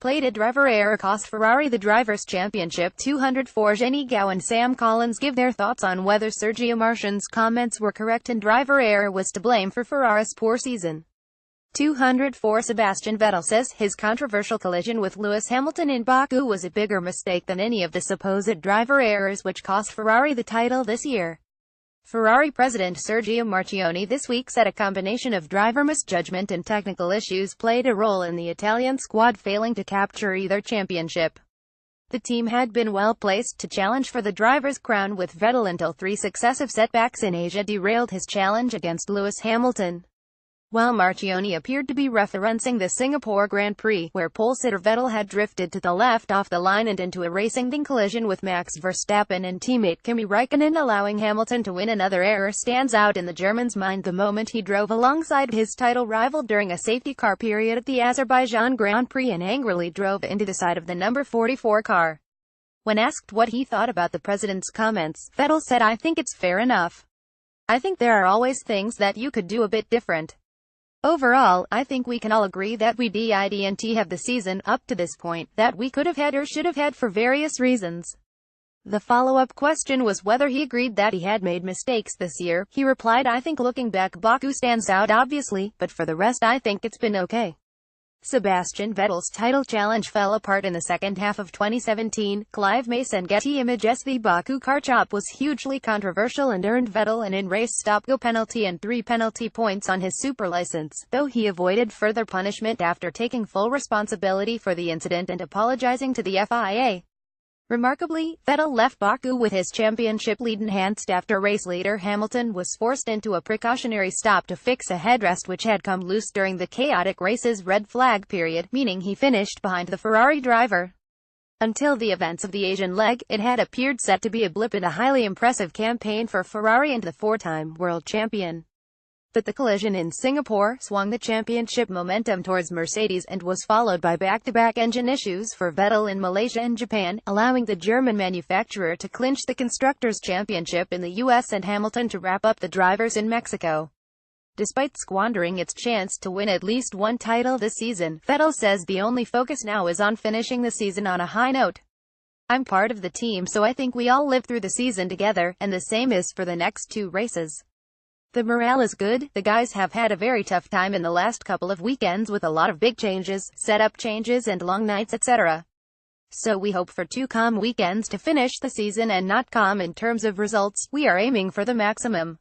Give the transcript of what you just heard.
playDid driver error cost Ferrari the Drivers' Championship 204. Gow and Sam Collins give their thoughts on whether Sergio Marchion's comments were correct and driver error was to blame for Ferrari's poor season. 204 Sebastian Vettel says his controversial collision with Lewis Hamilton in Baku was a bigger mistake than any of the supposed driver errors which cost Ferrari the title this year. Ferrari president Sergio Marchionne this week said a combination of driver misjudgment and technical issues played a role in the Italian squad failing to capture either championship. The team had been well placed to challenge for the driver's crown with Vettel until three successive setbacks in Asia derailed his challenge against Lewis Hamilton. While Marchionne appeared to be referencing the Singapore Grand Prix, where pole-sitter Vettel had drifted to the left off the line and into a racing collision with Max Verstappen and teammate Kimi Raikkonen, allowing Hamilton to win. Another error stands out in the German's mind the moment he drove alongside his title rival during a safety car period at the Azerbaijan Grand Prix and angrily drove into the side of the number 44 car. When asked what he thought about the president's comments, Vettel said, "I think it's fair enough. I think there are always things that you could do a bit different. Overall, I think we can all agree that we didn't have the season, up to this point, that we could have had or should have had for various reasons." The follow-up question was whether he agreed that he had made mistakes this year. He replied, "I think looking back Baku stands out obviously, but for the rest I think it's been okay." Sebastian Vettel's title challenge fell apart in the second half of 2017. Clive Mason Getty Images. The Baku car chop was hugely controversial and earned Vettel an in-race stop-go penalty and 3 penalty points on his super license, though he avoided further punishment after taking full responsibility for the incident and apologizing to the FIA. Remarkably, Vettel left Baku with his championship lead enhanced after race leader Hamilton was forced into a precautionary stop to fix a headrest which had come loose during the chaotic race's red flag period, meaning he finished behind the Ferrari driver. Until the events of the Asian leg, it had appeared set to be a blip in a highly impressive campaign for Ferrari and the four-time world champion. But the collision in Singapore swung the championship momentum towards Mercedes and was followed by back-to-back engine issues for Vettel in Malaysia and Japan, allowing the German manufacturer to clinch the Constructors' Championship in the US and Hamilton to wrap up the Drivers in Mexico. Despite squandering its chance to win at least one title this season, Vettel says the only focus now is on finishing the season on a high note. "I'm part of the team, so I think we all live through the season together, and the same is for the next two races. The morale is good. The guys have had a very tough time in the last couple of weekends with a lot of big changes, setup changes and long nights etc. So we hope for 2 calm weekends to finish the season, and not calm in terms of results. We are aiming for the maximum.